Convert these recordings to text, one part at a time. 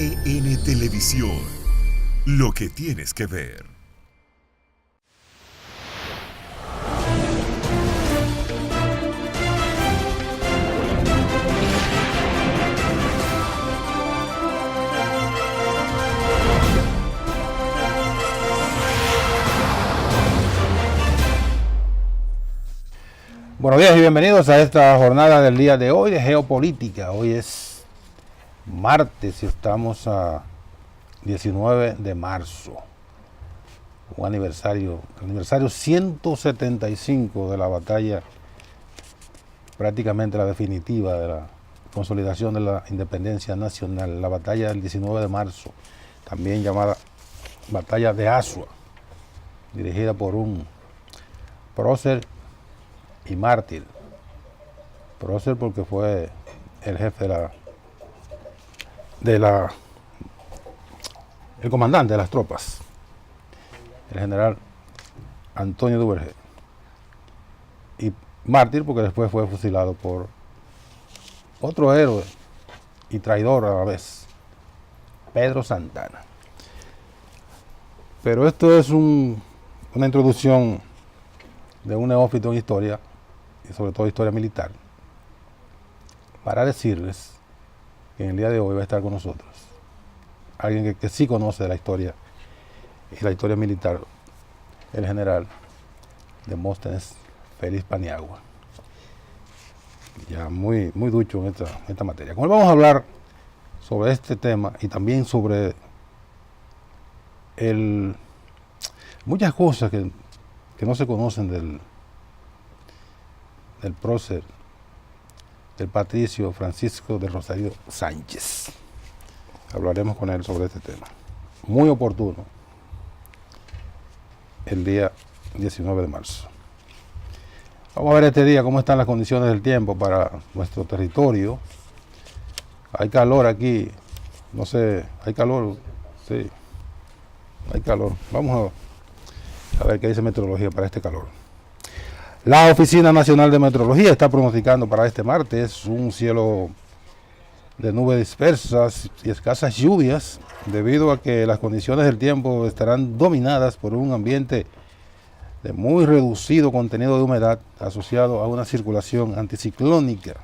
NTN Televisión, lo que tienes que ver. Buenos días y bienvenidos a esta jornada del día de hoy de geopolítica. Hoy es martes y estamos a 19 de marzo, un aniversario 175 de la batalla, prácticamente la definitiva de la consolidación de la independencia nacional, la batalla del 19 de marzo, también llamada batalla de Asua, dirigida por un prócer y mártir. Prócer porque fue el jefe el comandante de las tropas, el general Antonio Duvergé, y mártir porque después fue fusilado por otro héroe y traidor a la vez, Pedro Santana. Pero esto es una introducción de un neófito en historia, y sobre todo historia militar, para decirles que en el día de hoy va a estar con nosotros alguien que sí conoce de la historia y la historia militar, el general Demóstenes Félix Paniagua, ya muy ducho en esta materia. Con él vamos a hablar sobre este tema y también sobre muchas cosas que no se conocen del prócer, del patricio Francisco de Rosario Sánchez. Hablaremos con él sobre este tema, muy oportuno, el día 19 de marzo. Vamos a ver este día cómo están las condiciones del tiempo para nuestro territorio. Hay calor aquí, no sé, hay calor, sí, hay calor. Vamos a ver qué dice meteorología para este calor. La Oficina Nacional de Meteorología está pronosticando para este martes un cielo de nubes dispersas y escasas lluvias, debido a que las condiciones del tiempo estarán dominadas por un ambiente de muy reducido contenido de humedad asociado a una circulación anticiclónica.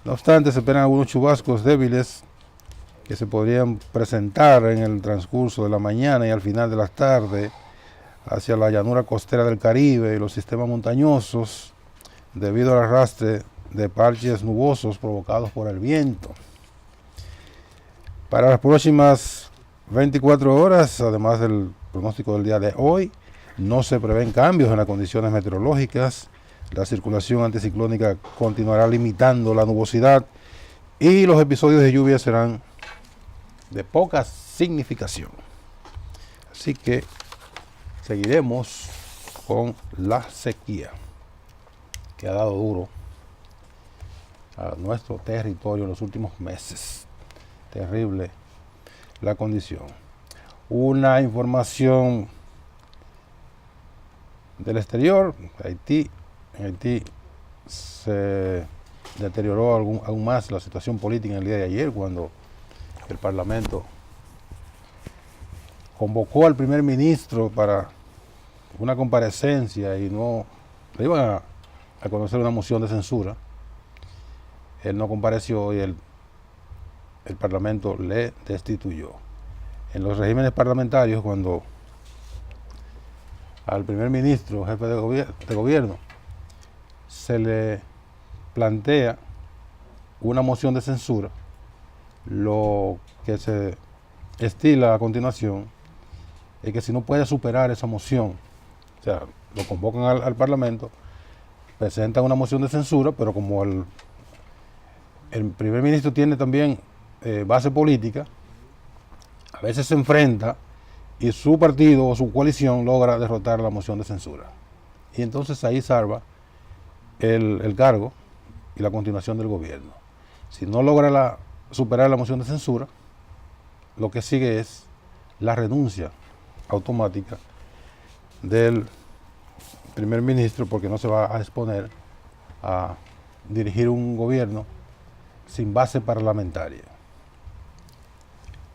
No obstante, se esperan algunos chubascos débiles que se podrían presentar en el transcurso de la mañana y al final de la tarde hacia la llanura costera del Caribe y los sistemas montañosos, debido al arrastre de parches nubosos provocados por el viento. Para las próximas 24 horas, además del pronóstico del día de hoy, no se prevén cambios en las condiciones meteorológicas. La circulación anticiclónica continuará limitando la nubosidad y los episodios de lluvia serán de poca significación. Así que seguiremos con la sequía que ha dado duro a nuestro territorio en los últimos meses. Terrible la condición. Una información del exterior, Haití. En Haití se deterioró aún más la situación política en el día de ayer, cuando el Parlamento convocó al primer ministro para una comparecencia y no le iban a conocer una moción de censura. Él no compareció y el Parlamento le destituyó. En los regímenes parlamentarios, cuando al primer ministro, jefe de gobierno, se le plantea una moción de censura, lo que se estila a continuación es que si no puede superar esa moción, o sea, lo convocan al Parlamento, presentan una moción de censura, pero como el primer ministro tiene también base política, a veces se enfrenta y su partido o su coalición logra derrotar la moción de censura. Y entonces ahí salva el cargo y la continuación del gobierno. Si no logra superar la moción de censura, lo que sigue es la renuncia automática del primer ministro, porque no se va a exponer a dirigir un gobierno sin base parlamentaria.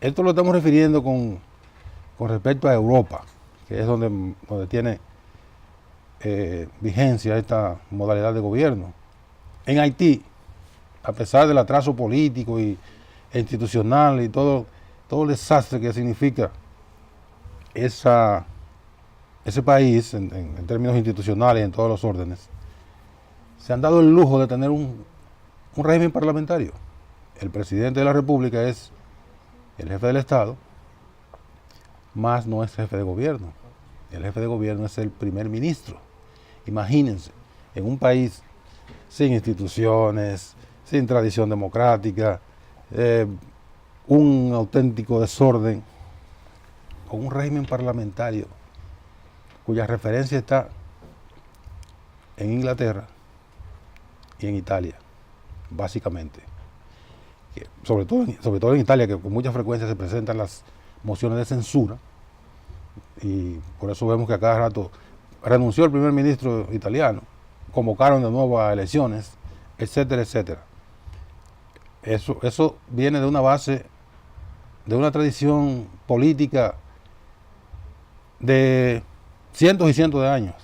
Esto lo estamos refiriendo con respecto a Europa, que es donde tiene vigencia esta modalidad de gobierno. En Haití, a pesar del atraso político e institucional y todo el desastre que significa ese país en términos institucionales y en todos los órdenes, se han dado el lujo de tener un régimen parlamentario. El presidente de la República es el jefe del Estado, más no es jefe de gobierno. El jefe de gobierno es el primer ministro. Imagínense, en un país sin instituciones, sin tradición democrática, un auténtico desorden, con un régimen parlamentario cuya referencia está en Inglaterra y en Italia, básicamente. Sobre todo en Italia, que con mucha frecuencia se presentan las mociones de censura, y por eso vemos que a cada rato renunció el primer ministro italiano, convocaron de nuevo a elecciones, etcétera, etcétera. Eso viene de una base, de una tradición política de cientos y cientos de años,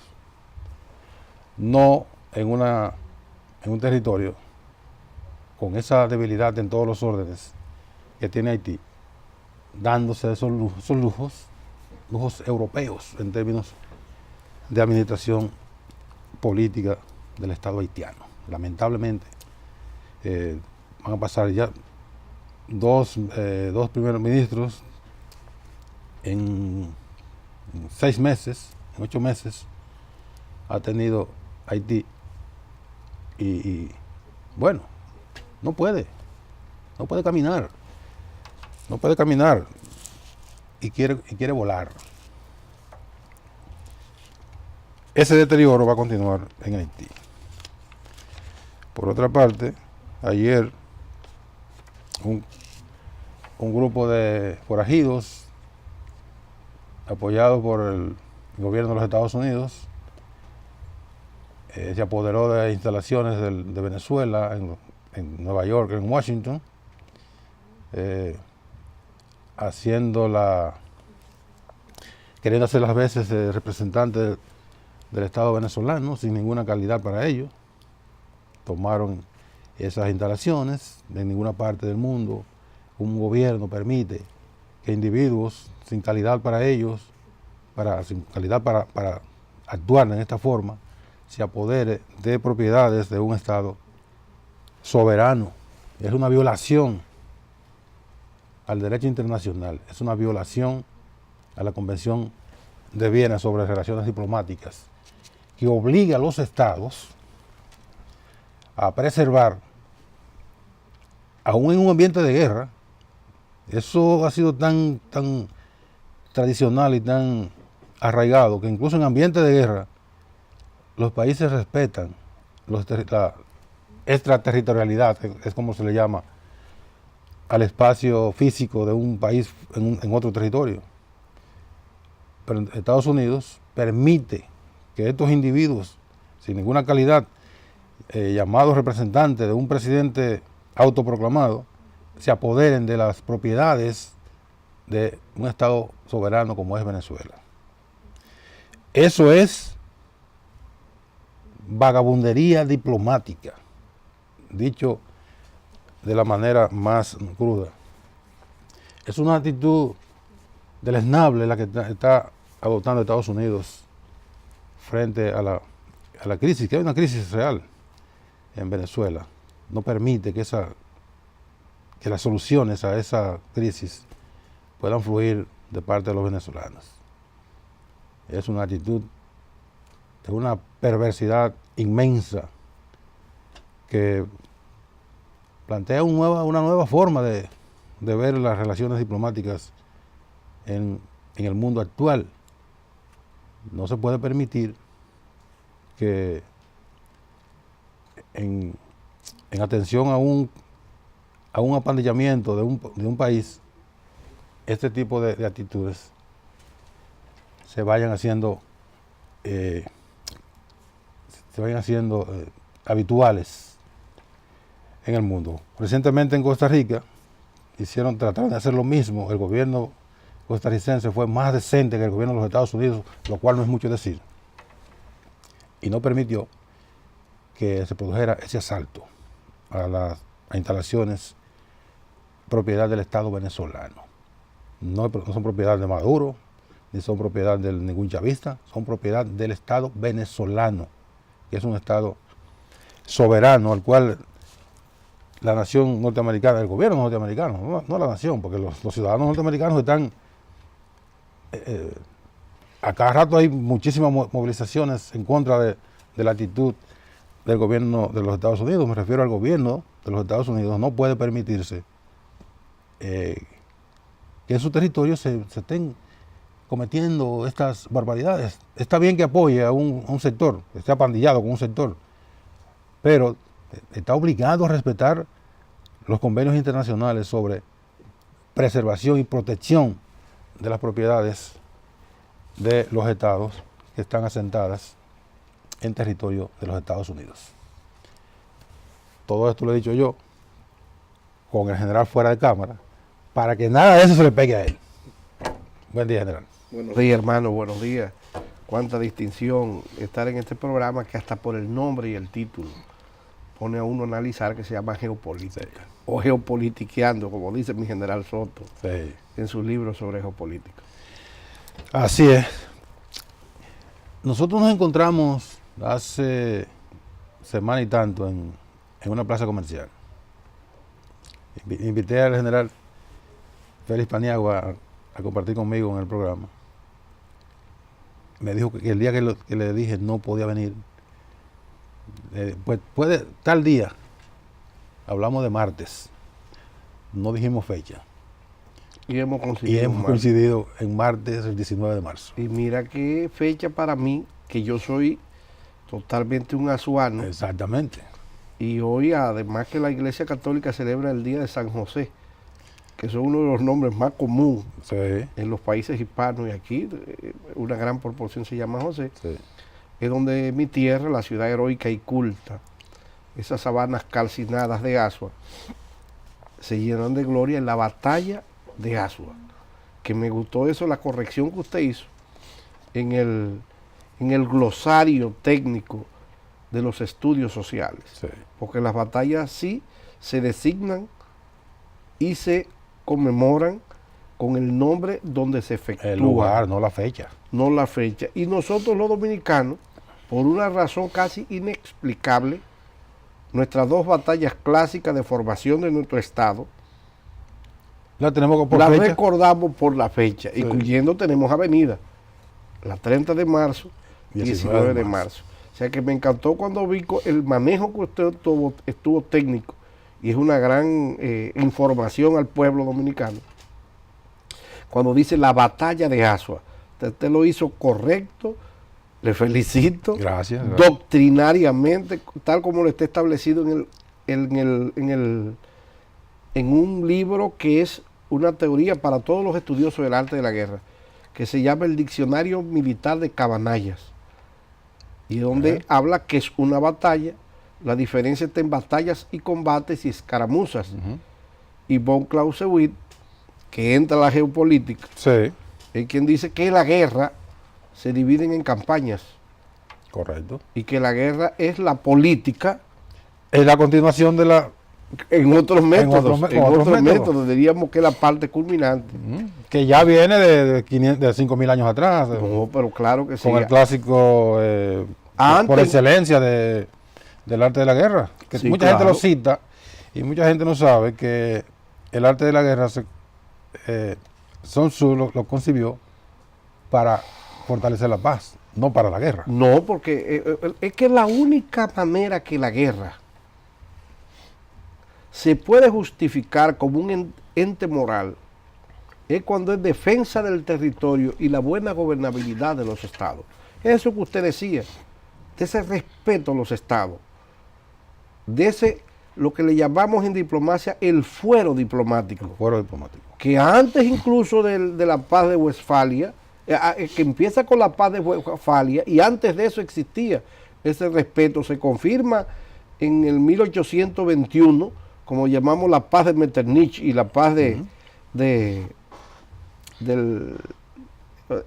no en un territorio con esa debilidad en todos los órdenes que tiene Haití, dándose esos lujos europeos en términos de administración política del Estado haitiano. Lamentablemente, van a pasar ya dos primeros ministros en 6 meses, en 8 meses, ha tenido Haití y bueno, no puede caminar y quiere volar. Ese deterioro va a continuar en Haití. Por otra parte, ayer un grupo de forajidos apoyados por el gobierno de los Estados Unidos se apoderó de instalaciones de Venezuela en Nueva York, en Washington, queriendo hacer las veces de representante del Estado venezolano sin ninguna calidad para ello. Tomaron esas instalaciones. En ninguna parte del mundo un gobierno permite que individuos sin calidad para ellos, sin calidad para actuar en esta forma, se apodere de propiedades de un Estado soberano. Es una violación al derecho internacional, es una violación a la Convención de Viena sobre relaciones diplomáticas, que obliga a los estados a preservar, aún en un ambiente de guerra. Eso ha sido tan tradicional y tan arraigado que incluso en ambiente de guerra los países respetan la extraterritorialidad, es como se le llama al espacio físico de un país en otro territorio. Pero Estados Unidos permite que estos individuos sin ninguna calidad, llamados representantes de un presidente autoproclamado, se apoderen de las propiedades de un Estado soberano como es Venezuela. Eso es vagabundería diplomática, dicho de la manera más cruda. Es una actitud deleznable la que está adoptando Estados Unidos frente a la crisis, que hay una crisis real en Venezuela. No permite que las soluciones a esa crisis puedan fluir de parte de los venezolanos. Es una actitud de una perversidad inmensa que plantea una nueva forma de ver las relaciones diplomáticas en el mundo actual. No se puede permitir que en atención a un apandillamiento de un país, este tipo de actitudes se vayan haciendo habituales en el mundo. Recientemente en Costa Rica trataron de hacer lo mismo. El gobierno costarricense fue más decente que el gobierno de los Estados Unidos, lo cual no es mucho decir. Y no permitió que se produjera ese asalto a las instalaciones propiedad del Estado venezolano. No son propiedad de Maduro, ni son propiedad de ningún chavista, son propiedad del Estado venezolano, que es un Estado soberano al cual la nación norteamericana, el gobierno norteamericano, no la nación, porque los ciudadanos norteamericanos están, a cada rato hay muchísimas movilizaciones en contra de la actitud del gobierno de los Estados Unidos. Me refiero al gobierno de los Estados Unidos, no puede permitirse que en su territorio se estén cometiendo estas barbaridades. Está bien que apoye a un sector, esté apandillado con un sector, pero está obligado a respetar los convenios internacionales sobre preservación y protección de las propiedades de los estados que están asentadas en territorio de los Estados Unidos. Todo esto lo he dicho yo con el general fuera de cámara, para que nada de eso se le pegue a él. Buen día, general. Buenos días, hermano, buenos días. Cuánta distinción estar en este programa que hasta por el nombre y el título pone a uno a analizar, que se llama geopolítica. Sí. O geopolitiqueando, como dice mi general Soto, sí, en sus libros sobre geopolítica. Así es. Nosotros nos encontramos hace semana y tanto en una plaza comercial. Invité al general Félix Paniagua a compartir conmigo en el programa. Me dijo que el día que le dije no podía venir, pues puede, tal día, hablamos de martes, no dijimos fecha. Y hemos coincidido en martes, el 19 de marzo. Y mira qué fecha para mí, que yo soy totalmente un azuano. Exactamente. Y hoy, además que la Iglesia Católica celebra el Día de San José, que son uno de los nombres más comunes, sí, en los países hispanos, y aquí una gran proporción se llama José, sí, es donde mi tierra, la ciudad heroica y culta, esas sabanas calcinadas de Asua, se llenan de gloria en la batalla de Asua. Que me gustó eso, la corrección que usted hizo en el glosario técnico de los estudios sociales, sí, porque las batallas sí se designan y se conmemoran con el nombre donde se efectúa. El lugar, no la fecha. No la fecha. Y nosotros los dominicanos, por una razón casi inexplicable, nuestras dos batallas clásicas de formación de nuestro Estado, la tenemos por la fecha. Recordamos por la fecha, sí, incluyendo tenemos avenida, la 30 de marzo, 19 de marzo. O sea que me encantó cuando vi el manejo que usted estuvo técnico, y es una gran información al pueblo dominicano. Cuando dice la batalla de Asua, usted lo hizo correcto, le felicito. Gracias. Doctrinariamente, tal como lo está establecido en un libro que es una teoría para todos los estudiosos del arte de la guerra, que se llama el Diccionario Militar de Cabanallas, y donde habla que es una batalla. La diferencia está en batallas y combates y escaramuzas. Y von Clausewitz, que entra a la geopolítica, sí, es quien dice que la guerra se divide en campañas. Correcto. Y que la guerra es la política. Es la continuación de la... En otros métodos. En otros métodos, diríamos que es la parte culminante. Que ya viene de 5.000 años atrás. No, pero claro que sí. Con el clásico por excelencia del arte de la guerra, que sí, mucha gente lo cita y mucha gente no sabe que el arte de la guerra Sun Tzu lo concibió para fortalecer la paz, no para la guerra. No, porque es que la única manera que la guerra se puede justificar como un ente moral es cuando es defensa del territorio y la buena gobernabilidad de los estados. Eso que usted decía, de ese respeto a los estados, de ese, lo que le llamamos en diplomacia, el fuero diplomático. El fuero diplomático. Que antes incluso de la paz de Westfalia, que empieza con la paz de Westfalia, y antes de eso existía ese respeto, se confirma en el 1821 como llamamos la paz de Metternich y la paz es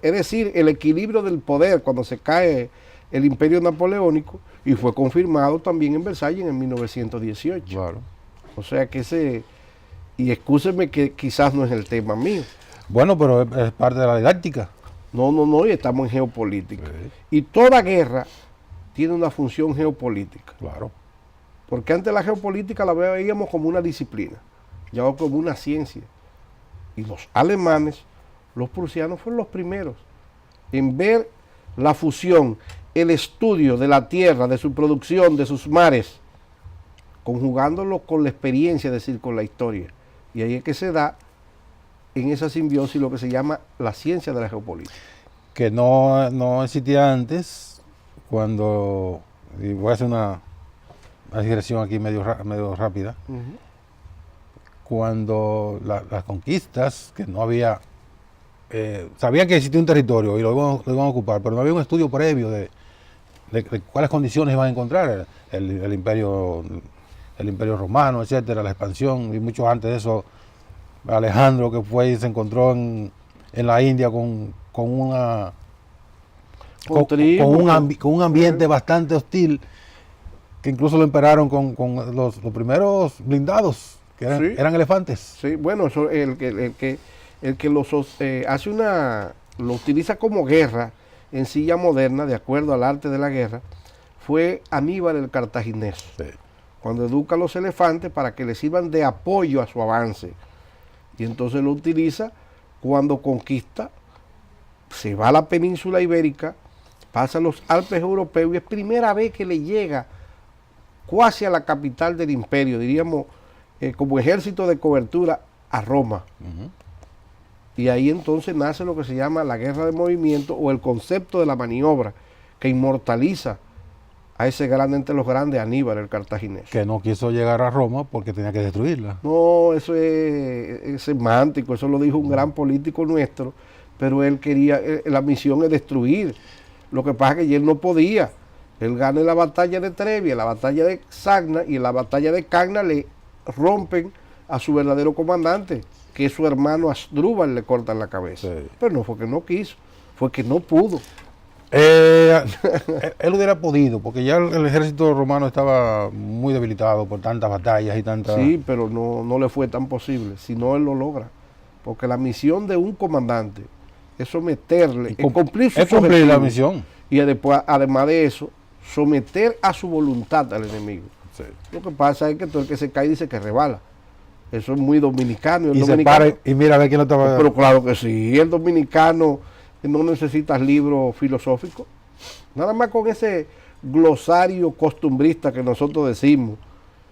decir, el equilibrio del poder cuando se cae el imperio napoleónico, y fue confirmado también en Versalles en 1918. Claro. O sea que y excúseme que quizás no es el tema mío. Bueno, pero es parte de la didáctica. No, y estamos en geopolítica. Sí. Y toda guerra tiene una función geopolítica. Claro. Porque antes la geopolítica la veíamos como una disciplina, ya como una ciencia. Y los alemanes, los prusianos fueron los primeros en ver la fusión, el estudio de la tierra, de su producción, de sus mares, conjugándolo con la experiencia, es decir, con la historia. Y ahí es que se da en esa simbiosis lo que se llama la ciencia de la geopolítica. Que no existía antes, cuando, y voy a hacer una digresión aquí medio rápida, cuando las conquistas, que no había, sabían que existía un territorio y lo iban a ocupar, pero no había un estudio previo de cuáles condiciones iban a encontrar el imperio romano, etcétera, la expansión, y mucho antes de eso, Alejandro, que fue y se encontró en la India con un ambiente bastante hostil, que incluso lo emperaron con los primeros blindados, que eran elefantes. Sí, bueno, eso, el que lo utiliza como guerra en silla moderna, de acuerdo al arte de la guerra, fue Aníbal el Cartaginés. Sí. Cuando educa a los elefantes para que le sirvan de apoyo a su avance. Y entonces lo utiliza cuando conquista, se va a la península ibérica, pasa a los Alpes europeos y es primera vez que le llega casi a la capital del imperio, diríamos como ejército de cobertura, a Roma. Y ahí entonces nace lo que se llama la guerra de movimiento o el concepto de la maniobra, que inmortaliza a ese grande entre los grandes, Aníbal el Cartaginés. Que no quiso llegar a Roma porque tenía que destruirla. No, eso es semántico, eso lo dijo un gran político nuestro, pero él quería, la misión es destruir. Lo que pasa es que él no podía. Él gana en la batalla de Trebia, en la batalla de Sagna, y en la batalla de Cagna le rompen a su verdadero comandante, que es su hermano Asdrúbal, le cortan la cabeza. Sí. Pero no fue que no quiso, fue que no pudo. Él hubiera podido, porque ya el ejército romano estaba muy debilitado por tantas batallas y tantas... Sí, pero no le fue tan posible, si no él lo logra. Porque la misión de un comandante es someterle, cumplir la misión. Y después, además de eso, someter a su voluntad al enemigo. Sí. Lo que pasa es que todo el que se cae dice que rebala. Eso es muy dominicano. Y se para y mira a ver quién lo estaba... Pero claro que sí, el dominicano no necesitas libros filosóficos. Nada más con ese glosario costumbrista que nosotros decimos,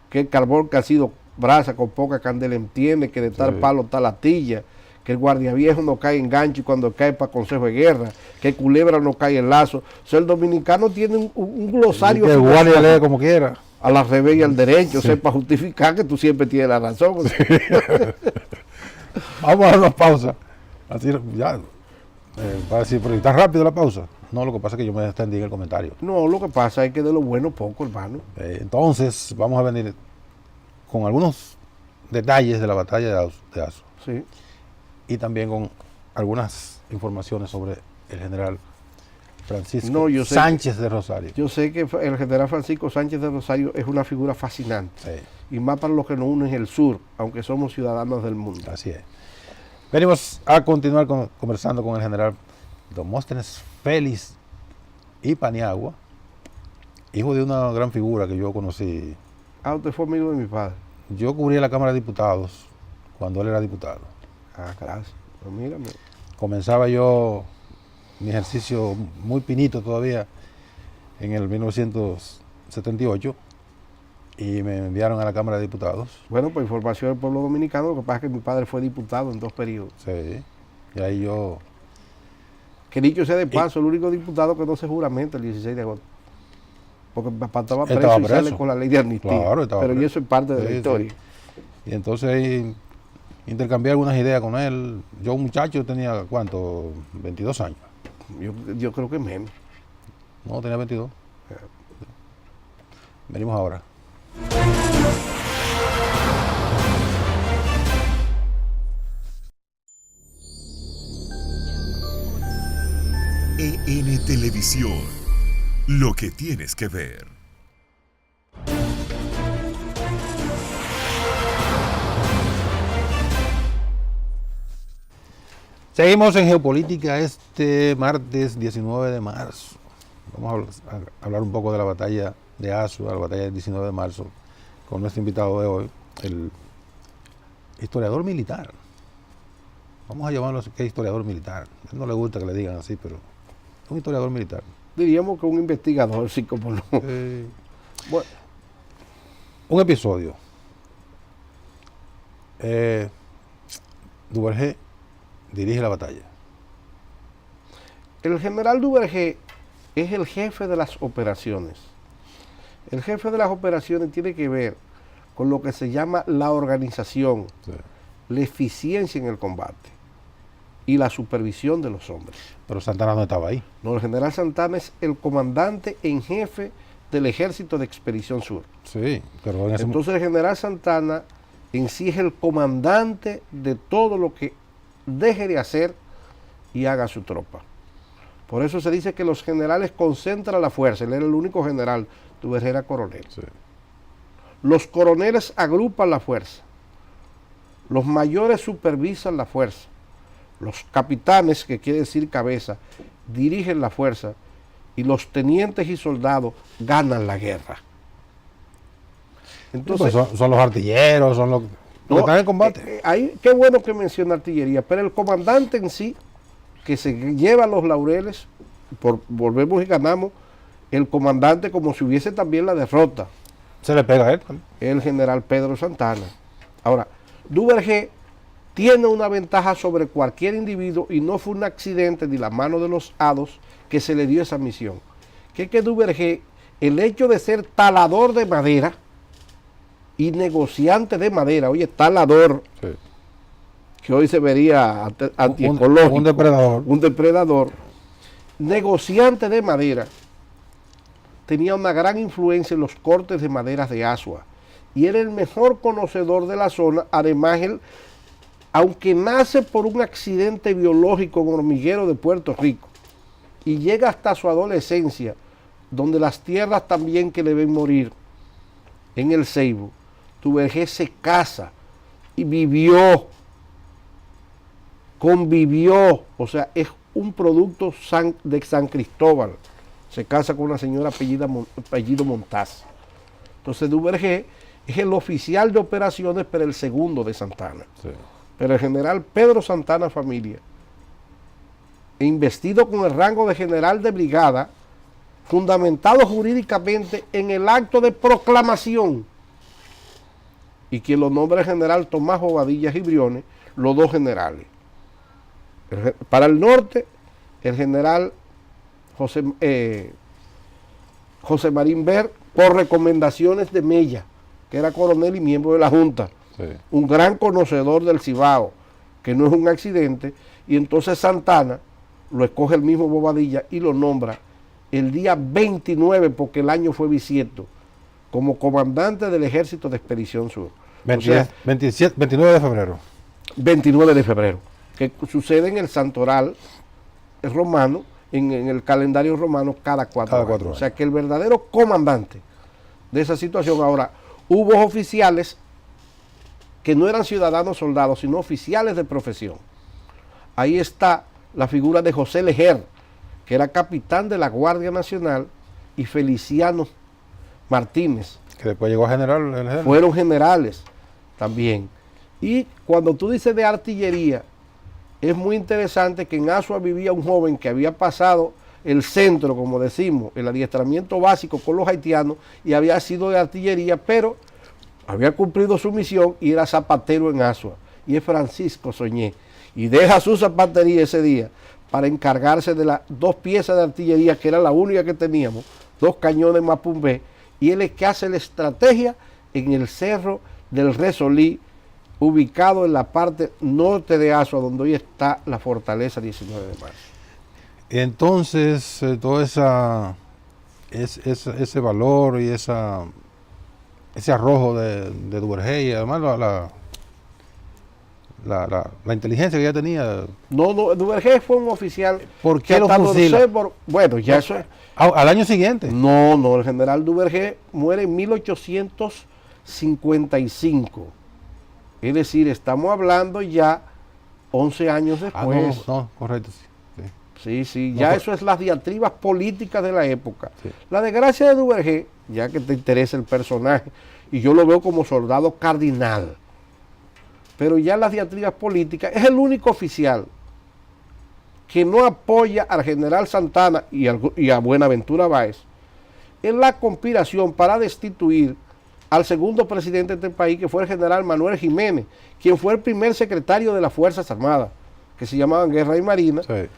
que el carbón que ha sido brasa con poca candela entiende, que de tal palo tal astilla, que el guardia viejo no cae en gancho y cuando cae para consejo de guerra, que culebra no cae en lazo. O sea, el dominicano tiene un glosario. Que el guardia lee como quiera. A la revés y al derecho, o sea, para justificar que tú siempre tienes la razón. Sí. Vamos a dar una pausa. Así ya. Para decir, pero está rápido la pausa. No, lo que pasa es que yo me extendí en el comentario. No, lo que pasa es que de lo bueno poco, hermano. Entonces, vamos a venir con algunos detalles de la batalla de Azo. Sí. Y también con algunas informaciones sobre el general Francisco Sánchez de Rosario. Yo sé que el general Francisco Sánchez de Rosario es una figura fascinante. Sí. Y más para los que nos unen el sur, aunque somos ciudadanos del mundo. Así es. Venimos a continuar conversando con el general Demóstenes Félix y Paniagua, hijo de una gran figura que yo conocí. Ah, usted fue amigo de mi padre. Yo cubría la Cámara de Diputados cuando él era diputado. Ah, gracias. Pues mírame. Comenzaba yo mi ejercicio muy pinito todavía en el 1978 y me enviaron a la Cámara de Diputados. Bueno, pues información del pueblo dominicano, lo que pasa es que mi padre fue diputado en 2 periodos. Sí, y ahí yo... Que dicho sea de paso, el único diputado que no se juramenta el 16 de agosto. Porque mi papá estaba preso y sale con la ley de amnistía. Claro, pero y eso es parte de la historia. Sí. Y entonces ahí intercambié algunas ideas con él. Yo, un muchacho, tenía, ¿cuánto? 22 años. Yo creo que menos. No, tenía 22. Venimos ahora. Televisión, lo que tienes que ver. Seguimos en geopolítica este martes 19 de marzo. Vamos a hablar un poco de la batalla de Azua, la batalla del 19 de marzo, con nuestro invitado de hoy, el historiador militar. Vamos a llamarlo que es historiador militar. A él no le gusta que le digan así, pero es un historiador militar. Diríamos que un investigador, sí, como no. Bueno, un episodio. Duvergé dirige la batalla. El general Duvergé es el jefe de las operaciones. El jefe de las operaciones tiene que ver con lo que se llama la organización, sí, la eficiencia en el combate y la supervisión de los hombres. Pero Santana no estaba ahí. No, el general Santana es el comandante en jefe del Ejército de Expedición Sur. Sí, pero entonces el general Santana en sí es el comandante de todo lo que deje de hacer y haga su tropa. Por eso se dice que los generales concentran la fuerza. Él era el único general, Duvergé era coronel. Sí. Los coroneles agrupan la fuerza. Los mayores supervisan la fuerza. Los capitanes, que quiere decir cabeza, dirigen la fuerza. Y los tenientes y soldados ganan la guerra. Entonces, pues son los artilleros, son los que están en combate. Qué bueno que menciona artillería, pero el comandante en sí, que se lleva los laureles, volvemos y ganamos, el comandante como si hubiese también la derrota. Se le pega a él. El general Pedro Santana. Ahora, Duvergé tiene una ventaja sobre cualquier individuo y no fue un accidente ni la mano de los hados que se le dio esa misión. Que Duvergé, el hecho de ser talador de madera y negociante de madera, oye, talador, sí, que hoy se vería antiecológico, un depredador, negociante de madera, tenía una gran influencia en los cortes de maderas de Azua y era el mejor conocedor de la zona. Además, él, aunque nace por un accidente biológico en Hormiguero de Puerto Rico y llega hasta su adolescencia, donde las tierras también que le ven morir en el Ceibo, Duvergé se casa y convivió, o sea, es un producto de San Cristóbal. Se casa con una señora apellido Montaz. Entonces Duvergé es el oficial de operaciones, pero el segundo de Santana. Sí. Pero el general Pedro Santana Familia, investido con el rango de general de brigada, fundamentado jurídicamente en el acto de proclamación, y quien lo nombra el general Tomás Bobadilla y Briones, los dos generales. Para el norte, el general José Marín Ver, por recomendaciones de Mella, que era coronel y miembro de la Junta, sí, un gran conocedor del Cibao, que no es un accidente, y entonces Santana lo escoge el mismo Bobadilla y lo nombra el día 29, porque el año fue bisiesto, como comandante del Ejército de Expedición Sur. 29 de febrero. 29 de febrero, que sucede en el santoral romano, en el calendario romano cada cuatro años. O sea que el verdadero comandante de esa situación. Ahora, hubo oficiales que no eran ciudadanos soldados, sino oficiales de profesión. Ahí está la figura de José Lejer, que era capitán de la Guardia Nacional, y Feliciano Martínez, que después llegó a general. Fueron generales también. Y cuando tú dices de artillería, es muy interesante que en Azua vivía un joven que había pasado el centro, como decimos, el adiestramiento básico con los haitianos, y había sido de artillería, pero había cumplido su misión y era zapatero en Azua. Y es Francisco Soñé. Y deja su zapatería ese día para encargarse de las 2 piezas de artillería, que era la única que teníamos, 2 cañones Mapumbé, y él es que hace la estrategia en el cerro del Resolí, ubicado en la parte norte de Azua, donde hoy está la fortaleza 19 de marzo. Entonces, todo ese valor y ese arrojo de Duvergé, y además la inteligencia que ya tenía. No, Duvergé fue un oficial. ¿Por qué lo fusila? Bueno, ya eso es. ¿Al año siguiente? No, el general Duvergé muere en 1855. Es decir, estamos hablando ya 11 años después. No, correcto. Sí, ya eso es las diatribas políticas de la época. Sí. La desgracia de Duvergé, ya que te interesa el personaje, y yo lo veo como soldado cardinal, pero ya las diatribas políticas, es el único oficial que no apoya al general Santana y a Buenaventura Báez en la conspiración para destituir al segundo presidente de este país, que fue el general Manuel Jiménez, quien fue el primer secretario de las Fuerzas Armadas, que se llamaban Guerra y Marina, sí,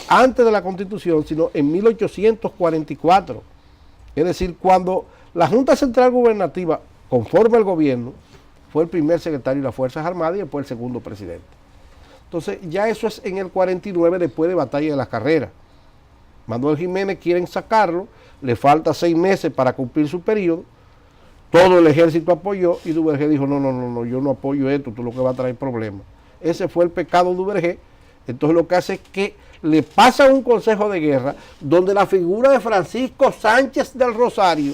antes de la Constitución, sino en 1844. Es decir, cuando la Junta Central Gubernativa conforma el gobierno, fue el primer secretario de las Fuerzas Armadas y después el segundo presidente. Entonces, ya eso es en el 49, después de Batalla de las Carreras. Manuel Jiménez quieren sacarlo, le falta 6 meses para cumplir su periodo, todo el ejército apoyó y Duvergé dijo, no, yo no apoyo esto, tú lo que va a traer problemas. Ese fue el pecado de Duvergé. Entonces lo que hace es que le pasa un consejo de guerra donde la figura de Francisco Sánchez del Rosario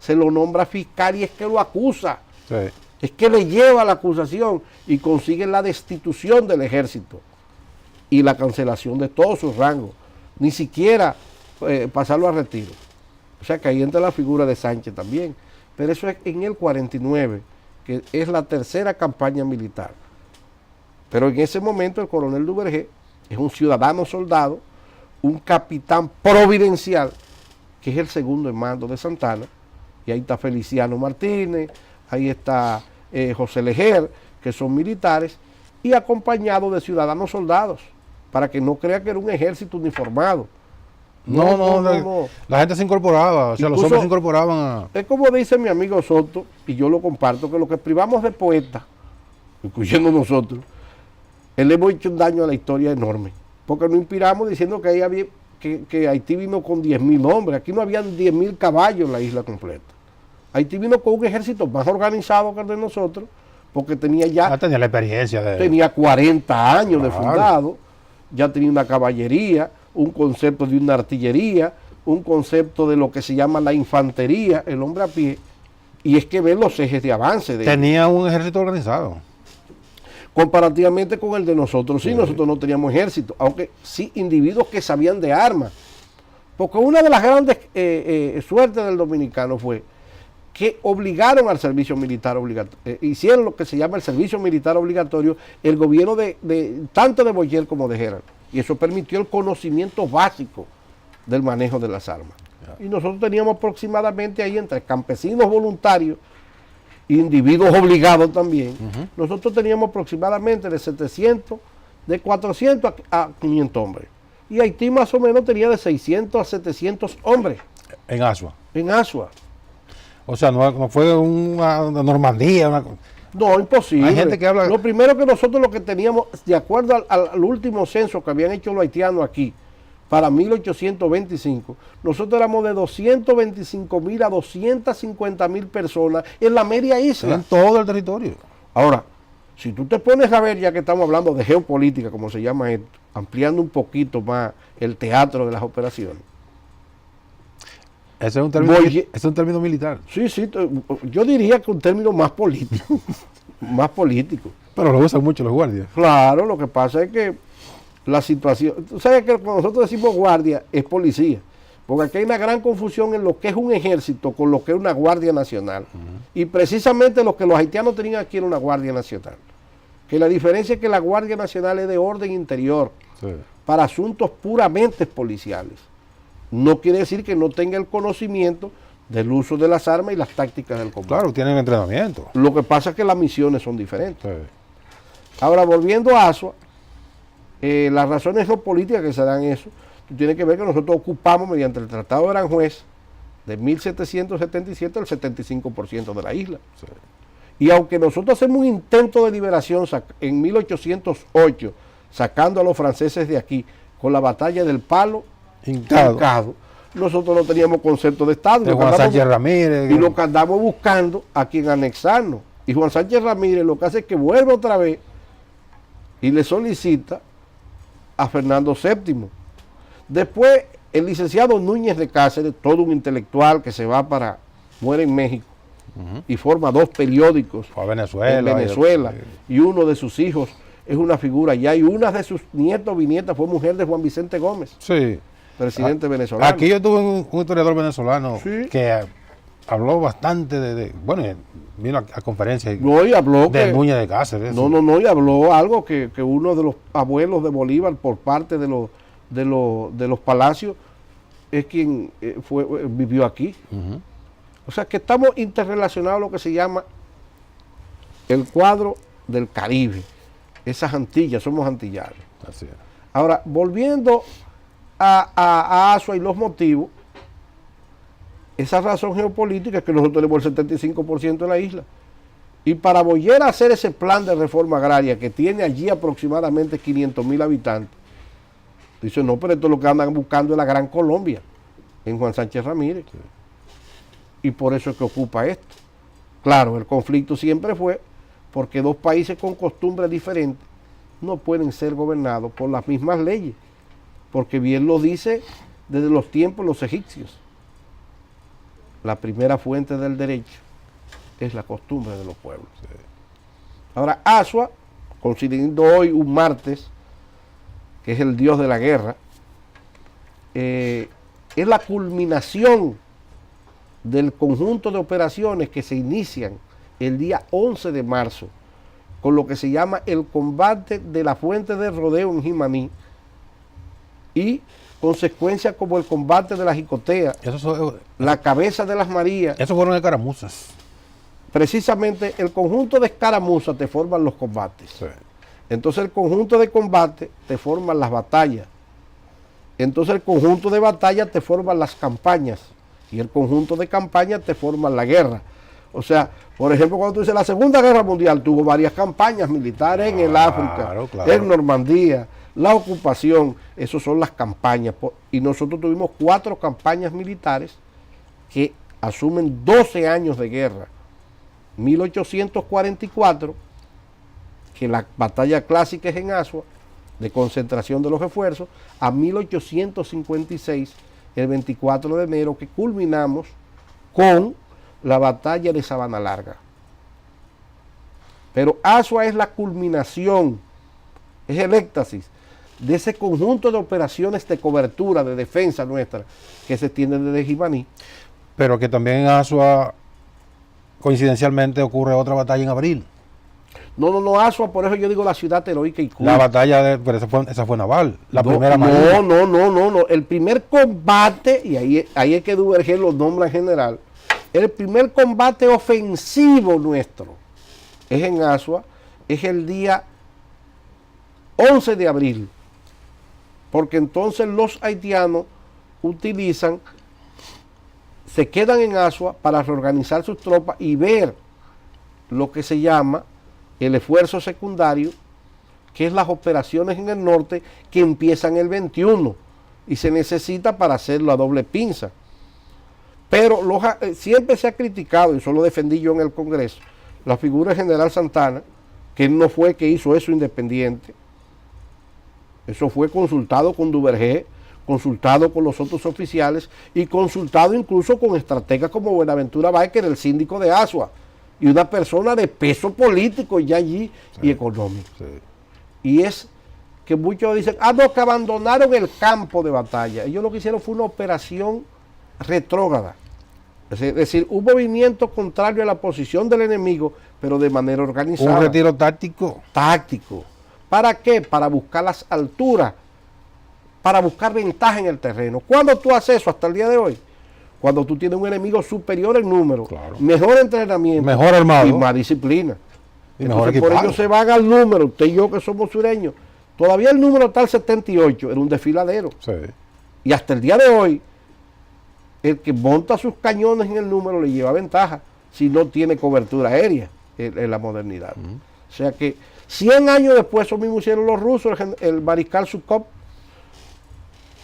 se lo nombra fiscal y es que lo acusa. Sí. Es que le lleva la acusación y consigue la destitución del ejército y la cancelación de todos sus rangos. Ni siquiera pasarlo a retiro. O sea que ahí entra la figura de Sánchez también. Pero eso es en el 49, que es la tercera campaña militar. Pero en ese momento el coronel Duvergé es un ciudadano soldado, un capitán providencial, que es el segundo en mando de Santana, y ahí está Feliciano Martínez, ahí está José Leger, que son militares, y acompañado de ciudadanos soldados, para que no crea que era un ejército uniformado. No. La gente se incorporaba, o sea, incluso, los hombres se incorporaban a... Es como dice mi amigo Soto, y yo lo comparto, que lo que privamos de poetas, incluyendo nosotros, le hemos hecho un daño a la historia enorme, porque nos inspiramos diciendo que, que Haití vino con 10.000 hombres, aquí no habían 10.000 caballos en la isla completa. Haití vino con un ejército más organizado que el de nosotros, porque tenía ya... tenía la experiencia de... Tenía 40 años de fundado, ya tenía una caballería, un concepto de una artillería, un concepto de lo que se llama la infantería, el hombre a pie, y es que ven los ejes de avance. Tenía un ejército organizado. Comparativamente con el de nosotros, sí, nosotros no teníamos ejército, aunque sí individuos que sabían de armas. Porque una de las grandes suertes del dominicano fue que obligaron al servicio militar obligatorio, hicieron lo que se llama el servicio militar obligatorio, el gobierno tanto de Boyer como de Gerald. Y eso permitió el conocimiento básico del manejo de las armas. Y nosotros teníamos aproximadamente ahí entre campesinos voluntarios, individuos obligados también, nosotros teníamos aproximadamente de 400 a 500 hombres. Y Haití más o menos tenía de 600 a 700 hombres. En Asua. En Asua. O sea, no fue una Normandía. No, imposible. Hay gente que habla... Lo primero que nosotros lo que teníamos, de acuerdo al último censo que habían hecho los haitianos aquí, para 1825, nosotros éramos de 225.000 a 250.000 personas en la media isla. En todo el territorio. Ahora, si tú te pones a ver, ya que estamos hablando de geopolítica, como se llama esto, ampliando un poquito más el teatro de las operaciones. Ese es un término militar. Sí, yo diría que un término más político. Más político. Pero lo usan mucho los guardias. Claro, lo que pasa es que la situación, tú sabes que cuando nosotros decimos guardia es policía, porque aquí hay una gran confusión en lo que es un ejército con lo que es una guardia nacional. Y precisamente lo que los haitianos tenían aquí era una guardia nacional. Que la diferencia es que la guardia nacional es de orden interior, para asuntos puramente policiales. No quiere decir que no tenga el conocimiento del uso de las armas y las tácticas del combate. Claro, tienen entrenamiento. Lo que pasa es que las misiones son diferentes. Ahora, volviendo a Asua, las razones geopolíticas que se dan eso, tiene que ver que nosotros ocupamos mediante el Tratado de Aranjuez de 1777 el 75% de la isla. Y aunque nosotros hacemos un intento de liberación en 1808, sacando a los franceses de aquí, con la batalla del Palo Hincado, nosotros no teníamos concepto de Estado. De Juan Sánchez Ramírez. Y lo que andamos buscando a quien anexarnos. Y Juan Sánchez Ramírez lo que hace es que vuelve otra vez y le solicita a Fernando VII. Después, el licenciado Núñez de Cáceres, todo un intelectual que se va muere en México, y forma 2 periódicos a Venezuela, en Venezuela, y uno de sus hijos es una figura allá, y una de sus nietos o bisnietas fue mujer de Juan Vicente Gómez, sí, presidente venezolano. Aquí yo tuve un historiador venezolano, sí, que habló bastante bueno, vino a conferencias no, y habló de Núñez de Cáceres. No, y habló algo que uno de los abuelos de Bolívar, por parte de los Palacios, es quien vivió aquí. O sea que estamos interrelacionados, lo que se llama el cuadro del Caribe, esas Antillas, somos antillanos. Así es. Ahora, volviendo a Asua y los motivos, esa razón geopolítica es que nosotros tenemos el 75% de la isla. Y para volver a hacer ese plan de reforma agraria que tiene allí aproximadamente 500,000 habitantes, dice, no, pero esto es lo que andan buscando es la Gran Colombia, en Juan Sánchez Ramírez. Sí. Y por eso es que ocupa esto. Claro, el conflicto siempre fue porque 2 países con costumbres diferentes no pueden ser gobernados por las mismas leyes, porque bien lo dice desde los tiempos de los egipcios. La primera fuente del derecho es la costumbre de los pueblos. Sí. Ahora, Asua, considerando hoy un martes, que es el dios de la guerra, es la culminación del conjunto de operaciones que se inician el día 11 de marzo, con lo que se llama el combate de la fuente de rodeo en Jimaní, y consecuencias como el combate de la Jicotea, la cabeza de las Marías. Eso fueron escaramuzas. Precisamente el conjunto de escaramuzas te forman los combates. Sí. Entonces el conjunto de combate te forman las batallas. Entonces el conjunto de batallas te forman las campañas. Y el conjunto de campañas te forman la guerra. O sea, por ejemplo, cuando tú dices la Segunda Guerra Mundial, tuvo varias campañas militares en el África, en Normandía, la ocupación, esas son las campañas. Y nosotros tuvimos 4 campañas militares que asumen 12 años de guerra. 1844, que la batalla clásica es en Asua, de concentración de los esfuerzos, a 1856, el 24 de enero, que culminamos con la batalla de Sabana Larga. Pero Asua es la culminación, es el éxtasis de ese conjunto de operaciones de cobertura, de defensa nuestra, que se extiende desde Jimaní. Pero que también en Asua, coincidencialmente, ocurre otra batalla en abril. No, Asua, por eso yo digo la ciudad heroica y cool. La batalla, pero esa fue naval, la primera marina. No, el primer combate, y ahí es que Duvergé lo nombra en general, el primer combate ofensivo nuestro es en Asua, es el día 11 de abril, porque entonces los haitianos se quedan en Asua para reorganizar sus tropas y ver lo que se llama el esfuerzo secundario, que es las operaciones en el norte que empiezan el 21 y se necesita para hacerlo a doble pinza. Pero siempre se ha criticado, y eso lo defendí yo en el Congreso, la figura del general Santana, que él no fue que hizo eso independiente. Eso fue consultado con Duvergé, consultado con los otros oficiales y consultado incluso con estrategas como Buenaventura Báez, que era el síndico de Asua, y una persona de peso político ya allí, sí, y económico. Sí. Y es que muchos dicen, no, que abandonaron el campo de batalla. Ellos lo que hicieron fue una operación retrógrada. Es decir, un movimiento contrario a la posición del enemigo, pero de manera organizada. Un retiro táctico. Táctico. ¿Para qué? Para buscar las alturas, para buscar ventaja en el terreno. ¿Cuándo tú haces eso hasta el día de hoy? Cuando tú tienes un enemigo superior en número, claro, mejor entrenamiento, mejor armado y más disciplina. Y mejor entonces, por ello se van al número, usted y yo que somos sureños. Todavía el número tal 78 era un desfiladero. Sí. Y hasta el día de hoy, el que monta sus cañones en el número le lleva ventaja si no tiene cobertura aérea en la modernidad. O sea que 100 años después, eso mismo hicieron los rusos, el mariscal Zhukov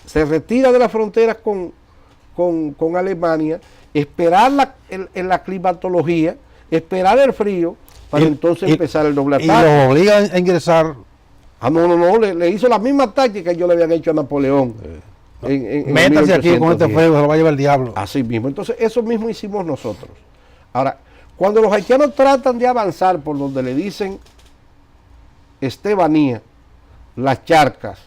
se retira de las fronteras con Alemania, esperar en la climatología, esperar el frío, para entonces empezar el doble ataque. Y los obligan a ingresar No, le hizo la misma táctica que yo le habían hecho a Napoleón. Métase aquí con este fuego, se lo va a llevar el diablo. Así mismo. Entonces, eso mismo hicimos nosotros. Ahora, cuando los haitianos tratan de avanzar por donde le dicen Estebanía, las charcas,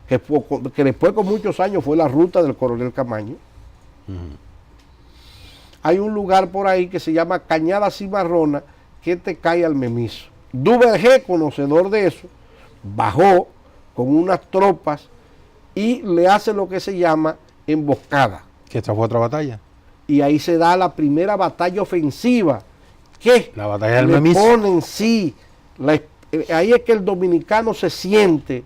que después con muchos años fue la ruta del coronel Camaño, hay un lugar por ahí que se llama Cañada Cimarrona, que te cae al Memiso. Duvergé, conocedor de eso, bajó con unas tropas y le hace lo que se llama emboscada. Que esta fue otra batalla. Y ahí se da la primera batalla ofensiva, que la batalla del le Memiso. ponen, ahí es que el dominicano se siente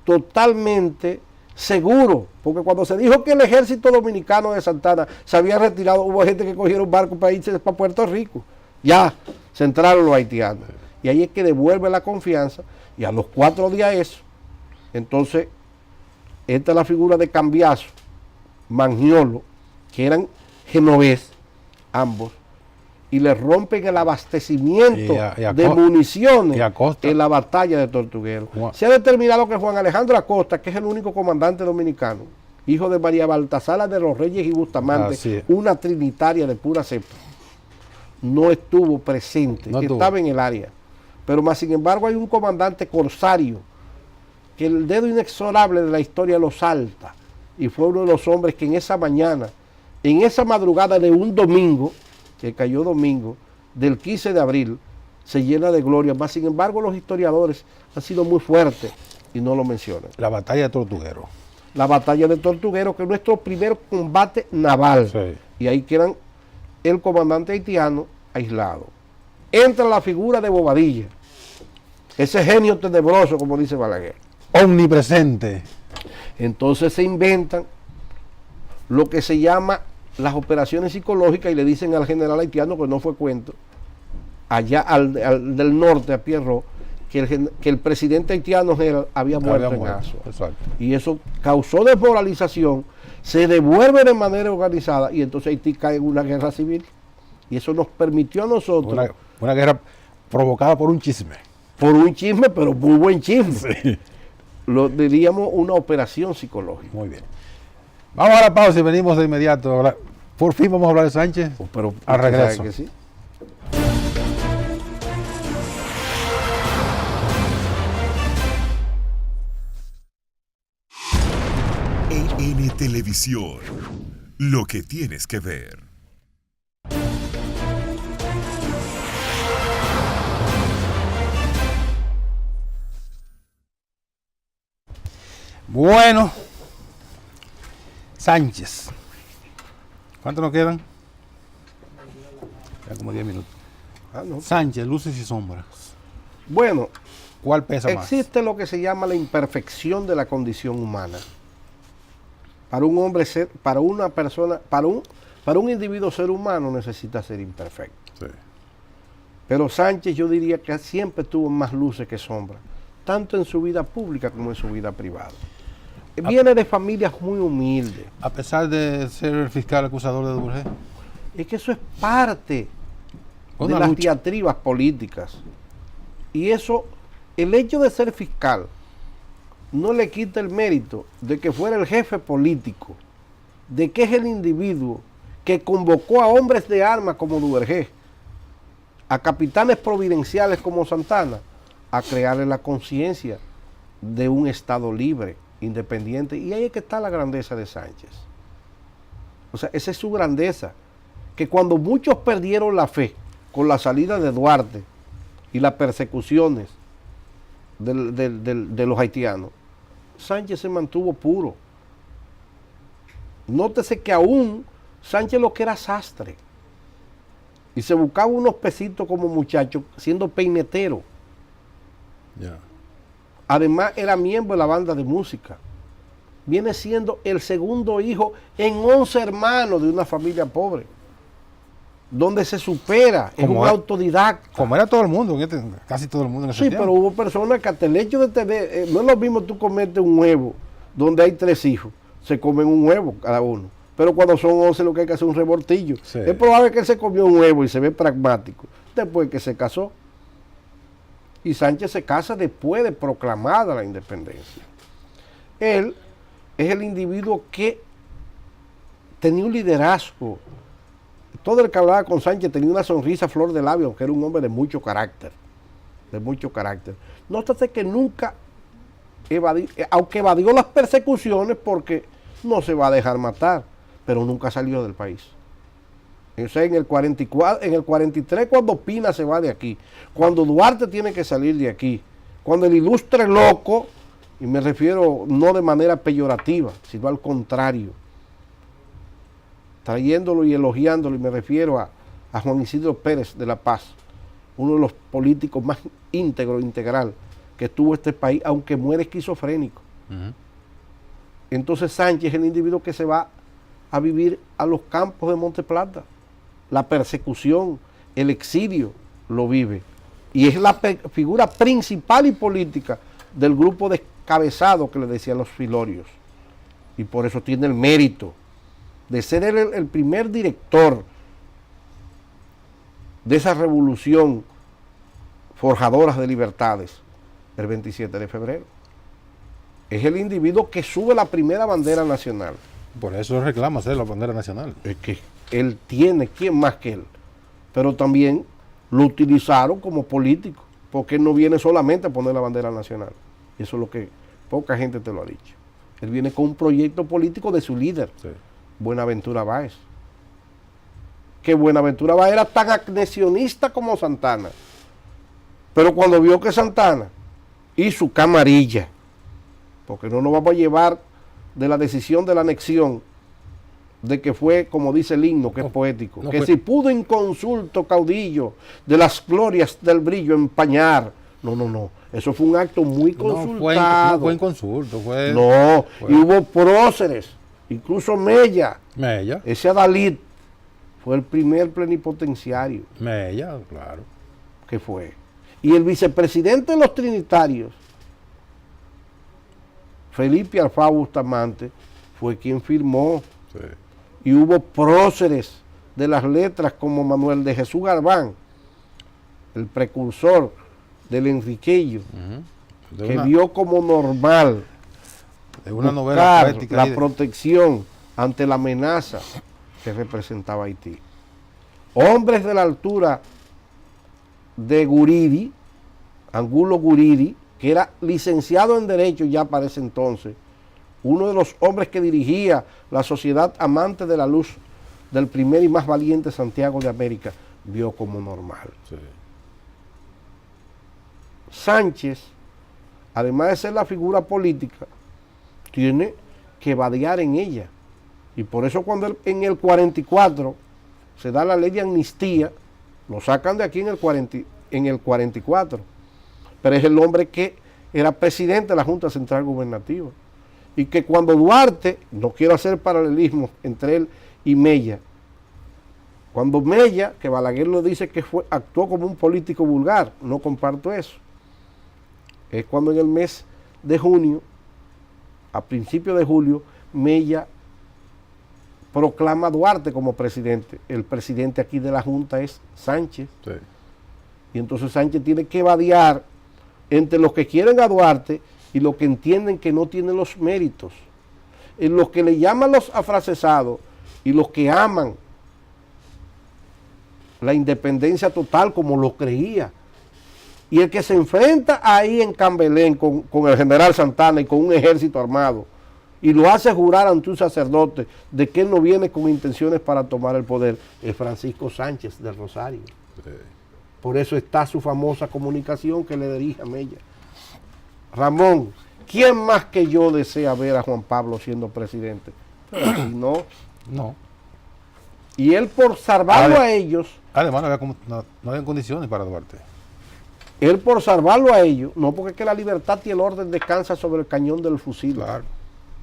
totalmente seguro, porque cuando se dijo que el ejército dominicano de Santana se había retirado, hubo gente que cogieron barco para irse para Puerto Rico. Ya se entraron los haitianos. Y ahí es que devuelve la confianza, y a los 4 días eso, entonces, esta es la figura de Cambiaso, Mangiolo, que eran genovés, ambos, y le rompen el abastecimiento de municiones en la batalla de Tortuguero. Se ha determinado que Juan Alejandro Acosta, que es el único comandante dominicano, hijo de María Baltasara de los Reyes y Bustamante, una trinitaria de pura cepa, no estuvo presente, estaba en el área. Pero más sin embargo hay un comandante corsario que el dedo inexorable de la historia lo salta, y fue uno de los hombres que en esa mañana, en esa madrugada de un domingo, que cayó domingo, del 15 de abril, se llena de gloria. Más sin embargo los historiadores han sido muy fuertes y no lo mencionan. La batalla de Tortuguero. La batalla de Tortuguero, que es nuestro primer combate naval. Sí. Y ahí quedan el comandante haitiano aislado. Entra la figura de Bobadilla, ese genio tenebroso, como dice Balaguer. Omnipresente. Entonces se inventan lo que se llama las operaciones psicológicas y le dicen al general haitiano, que no fue cuento, allá del norte, a Pierrot, que el presidente haitiano había muerto en Azua. Y eso causó desmoralización, se devuelve de manera organizada y entonces Haití cae en una guerra civil. Y eso nos permitió a nosotros... Una guerra provocada por un chisme. Por un chisme, pero muy buen chisme. Sí. Lo diríamos una operación psicológica. Muy bien. Vamos a la pausa y venimos de inmediato. Por fin vamos a hablar de Sánchez. Pero al regreso. Que sí. EN Televisión. Lo que tienes que ver. Bueno, Sánchez. ¿Cuánto nos quedan? Ya como 10 minutos. No. Sánchez, luces y sombras. Bueno, ¿cuál pesa más? Existe lo que se llama la imperfección de la condición humana. Para un hombre ser, para una persona, para un individuo ser humano necesita ser imperfecto. Sí. Pero Sánchez, yo diría que siempre tuvo más luces que sombras, tanto en su vida pública como en su vida privada. Viene de familias muy humildes. A pesar de ser el fiscal acusador de Duvergé. Es que eso es parte de las diatribas políticas. Y eso, el hecho de ser fiscal, no le quita el mérito de que fuera el jefe político, de que es el individuo que convocó a hombres de armas como Duvergé, a capitanes providenciales como Santana, a crearle la conciencia de un Estado libre, independiente. Y ahí es que está la grandeza de Sánchez. O sea, esa es su grandeza, que cuando muchos perdieron la fe con la salida de Duarte y las persecuciones de los haitianos, Sánchez se mantuvo puro. Nótese que aún Sánchez lo que era sastre y se buscaba unos pesitos como muchacho siendo peinetero. Yeah. Además era miembro de la banda de música. Viene siendo el segundo hijo en 11 hermanos de una familia pobre, donde se supera, es un autodidacta. Como era todo el mundo, casi todo el mundo en ese tiempo. Sí, pero hubo personas que hasta el hecho de tener, no es lo mismo tú comerte un huevo, donde hay 3 hijos, se comen un huevo cada uno. Pero cuando son 11 lo que hay que hacer es un revoltillo. Sí. Es probable que él se comió un huevo y se ve pragmático, después que se casó. y Sánchez se casa después de proclamada la independencia. Él es el individuo que tenía un liderazgo. Todo el que hablaba con Sánchez tenía una sonrisa a flor de labio, aunque era un hombre de mucho carácter. De mucho carácter. Nótate que nunca evadió, aunque evadió las persecuciones porque no se va a dejar matar, pero nunca salió del país. O sea, en el 44, en el 43 cuando Pina se va de aquí, cuando Duarte tiene que salir de aquí, cuando el ilustre loco, y me refiero no de manera peyorativa, sino al contrario, trayéndolo y elogiándolo, y me refiero a Juan Isidro Pérez de La Paz, uno de los políticos más íntegro, integral que tuvo este país, aunque muere esquizofrénico. Entonces Sánchez es el individuo que se va a vivir a los campos de Monte Plata. La persecución, el exilio lo vive. Y es la figura principal y política del grupo descabezado que le decían los filorios. Y por eso tiene el mérito de ser el primer director de esa revolución forjadora de libertades el 27 de febrero. Es el individuo que sube la primera bandera nacional. Por eso reclama ser la bandera nacional. Es que él tiene, ¿quién más que él? Pero también lo utilizaron como político, porque él no viene solamente a poner la bandera nacional. Eso es lo que poca gente te lo ha dicho. Él viene con un proyecto político de su líder, sí, Buenaventura Báez. Que Buenaventura Báez era tan anexionista como Santana. Pero cuando vio que Santana y su camarilla, porque no nos vamos a llevar de la decisión de la anexión, de que fue, como dice el himno, que es poético, que fue, si pudo inconsulto caudillo de las glorias del brillo empañar. No, eso fue un acto muy consultado. No fue inconsulto, fue... No, y hubo próceres, incluso Mella, ese Adalid, fue el primer plenipotenciario. Mella, claro. Que fue. Y el vicepresidente de los trinitarios, Felipe Alfao Bustamante, fue quien firmó. Sí. Y hubo próceres de las letras como Manuel de Jesús Garbán, el precursor del Enriquillo, que vio como normal de una novela poética la protección ante la amenaza que representaba Haití. Hombres de la altura de Guridi, Angulo Guridi, que era licenciado en Derecho ya para ese entonces, uno de los hombres que dirigía la Sociedad Amante de la Luz del primer y más valiente Santiago de América, vio como normal. Sí. Sánchez, además de ser la figura política, tiene que vadear en ella. Y por eso cuando él, en el 44 se da la ley de amnistía, lo sacan de aquí en el 44. Pero es el hombre que era presidente de la Junta Central Gubernativa. Y que cuando Duarte, no quiero hacer paralelismo entre él y Mella, cuando Mella, que Balaguer lo dice que actuó como un político vulgar, no comparto eso. Es cuando en el mes de junio, a principios de julio, Mella proclama a Duarte como presidente. El presidente aquí de la Junta es Sánchez. Sí. Y entonces Sánchez tiene que vadear entre los que quieren a Duarte y los que entienden que no tienen los méritos, en los que le llaman los afrancesados y los que aman la independencia total como lo creía. Y el que se enfrenta ahí en Cambelén con el general Santana y con un ejército armado y lo hace jurar ante un sacerdote de que él no viene con intenciones para tomar el poder, es Francisco Sánchez del Rosario. Sí. Por eso está su famosa comunicación que le dirige a Mella. Ramón, ¿quién más que yo desea ver a Juan Pablo siendo presidente? Pero así no. Y él por salvarlo a ellos... Además no había condiciones para Duarte. Él por salvarlo a ellos, no, porque es que la libertad y el orden descansa sobre el cañón del fusil. Claro.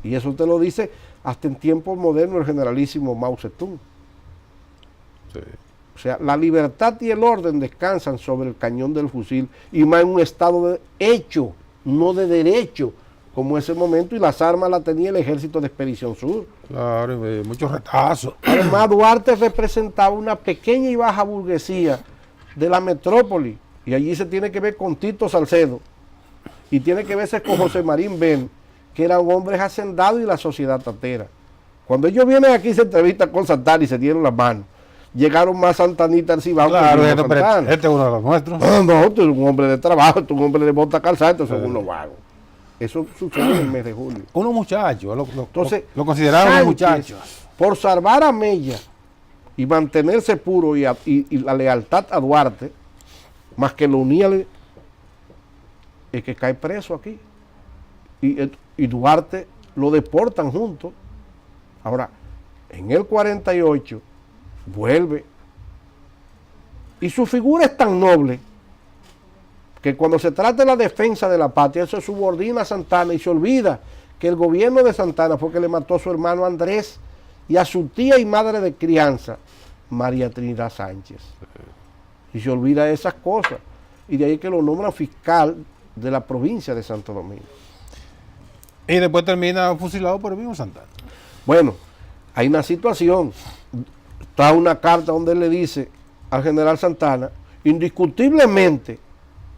Y eso te lo dice hasta en tiempos modernos el generalísimo Mao Zedong. Sí. O sea, la libertad y el orden descansan sobre el cañón del fusil y más en un estado de hecho, no de derecho, como ese momento, y las armas las tenía el Ejército de Expedición Sur. Claro, muchos retazos. Además, Duarte representaba una pequeña y baja burguesía de la metrópoli, Y allí se tiene que ver con Tito Salcedo. Y tiene que verse con José Marín Ben, que eran hombres hacendados y la sociedad tatera. Cuando ellos vienen aquí se entrevistan con Santana y se dieron las manos. Llegaron más santanitas al Cibao. Claro, este es uno de los nuestros. No, tú eres un hombre de trabajo, tú eres un hombre de bota calzada, estos son unos vagos. Eso sucede en el mes de julio. Unos muchachos, Entonces, lo consideraron unos muchachos. Por salvar a Mella y mantenerse puro y la lealtad a Duarte, más que lo unía, es que cae preso aquí. Y Duarte lo deportan juntos. Ahora, en el 48 vuelve. Y su figura es tan noble que cuando se trata de la defensa de la patria, se subordina a Santana y se olvida que el gobierno de Santana fue que le mató a su hermano Andrés y a su tía y madre de crianza, María Trinidad Sánchez. Y se olvida de esas cosas. Y de ahí que lo nombran fiscal de la provincia de Santo Domingo. Y después termina fusilado por el mismo Santana. Bueno, hay una situación. Está una carta donde él le dice al general Santana, indiscutiblemente,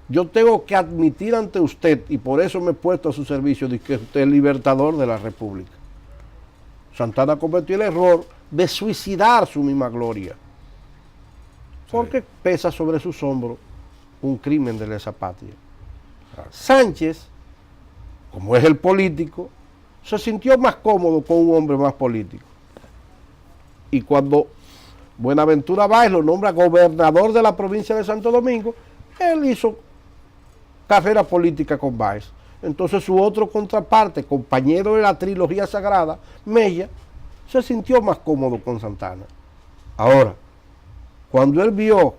yo tengo que admitir ante usted, y por eso me he puesto a su servicio, de que usted es el libertador de la República. Santana cometió el error de suicidar su misma gloria, porque pesa sobre sus hombros un crimen de lesa patria. Sánchez, como es el político, se sintió más cómodo con un hombre más político. Y cuando Buenaventura Báez lo nombra gobernador de la provincia de Santo Domingo, él hizo carrera política con Báez. Entonces su otro contraparte, compañero de la trilogía sagrada, Mella, se sintió más cómodo con Santana. Ahora, cuando él vio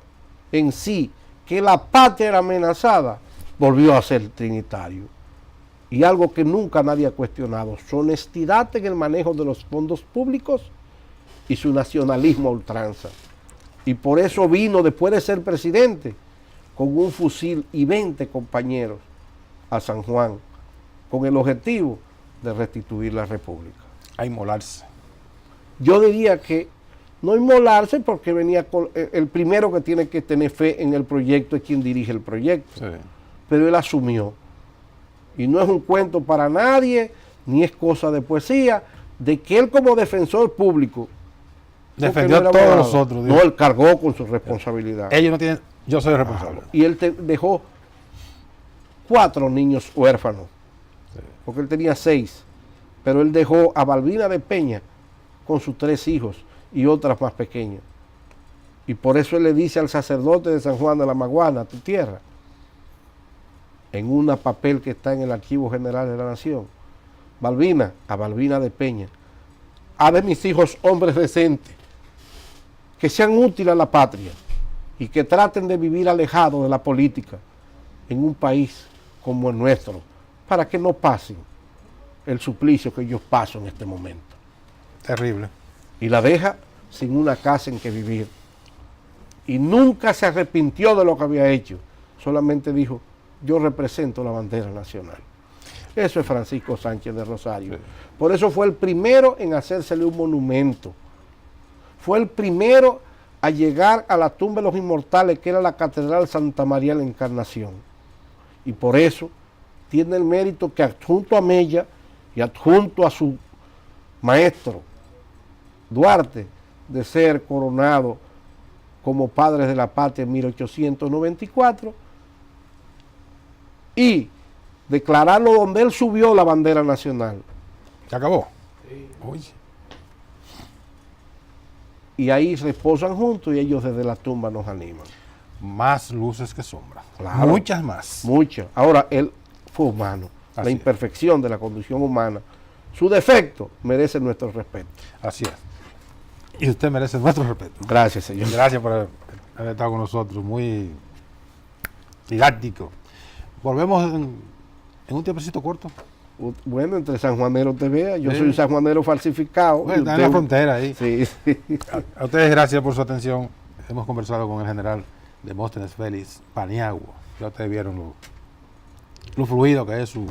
en sí que la patria era amenazada, volvió a ser trinitario. Y algo que nunca nadie ha cuestionado, su honestidad en el manejo de los fondos públicos y su nacionalismo a ultranza. Y por eso vino, después de ser presidente, con un fusil y 20 compañeros a San Juan, con el objetivo de restituir la República. A inmolarse. Yo diría que no inmolarse porque venía con el primero que tiene que tener fe en el proyecto es quien dirige el proyecto. Sí. Pero él asumió. Y no es un cuento para nadie, ni es cosa de poesía, de que él como defensor público defendió a todos los otros. No, él cargó con su responsabilidad. Ellos no tienen, yo soy el responsable. Y él dejó 4 niños huérfanos, porque él tenía 6, pero él dejó a Balbina de Peña con sus 3 hijos y otras más pequeñas. Y por eso él le dice al sacerdote de San Juan de la Maguana, tu tierra, en un papel que está en el Archivo General de la Nación, Balbina, a Balbina de Peña, haz de mis hijos hombres decentes, que sean útiles a la patria y que traten de vivir alejados de la política en un país como el nuestro, para que no pasen el suplicio que ellos pasan en este momento. Terrible. Y la deja sin una casa en que vivir. Y nunca se arrepintió de lo que había hecho, solamente dijo, yo represento la bandera nacional. Eso es Francisco Sánchez de Rosario. Sí. Por eso fue el primero en hacérsele un monumento. Fue el primero a llegar a la tumba de los inmortales, que era la Catedral Santa María de la Encarnación. Y por eso tiene el mérito que adjunto a Mella y adjunto a su maestro, Duarte, de ser coronado como padres de la patria en 1894, y declararlo donde él subió la bandera nacional. ¿Se acabó? Sí. Oye. Y ahí reposan juntos y ellos desde la tumba nos animan. Más luces que sombras. Claro, muchas más. Muchas. Ahora, él fue humano. Así la imperfección de la condición humana, su defecto merece nuestro respeto. Así es. Y usted merece nuestro respeto. Gracias, señor. Gracias por haber estado con nosotros. Muy didáctico. Volvemos en un tiempecito corto. Bueno, entre sanjuaneros te vea. Yo soy un sanjuanero falsificado. Bueno, está en la frontera ahí. Sí. A ustedes gracias por su atención. Hemos conversado con el general Demóstenes Félix Paniagua. Ya ustedes vieron lo fluido que es su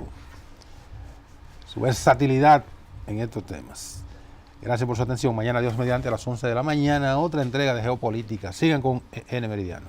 versatilidad en estos temas. Gracias por su atención. Mañana, Dios mediante, a las 11 de la mañana, otra entrega de Geopolítica. Sigan con N Meridiano.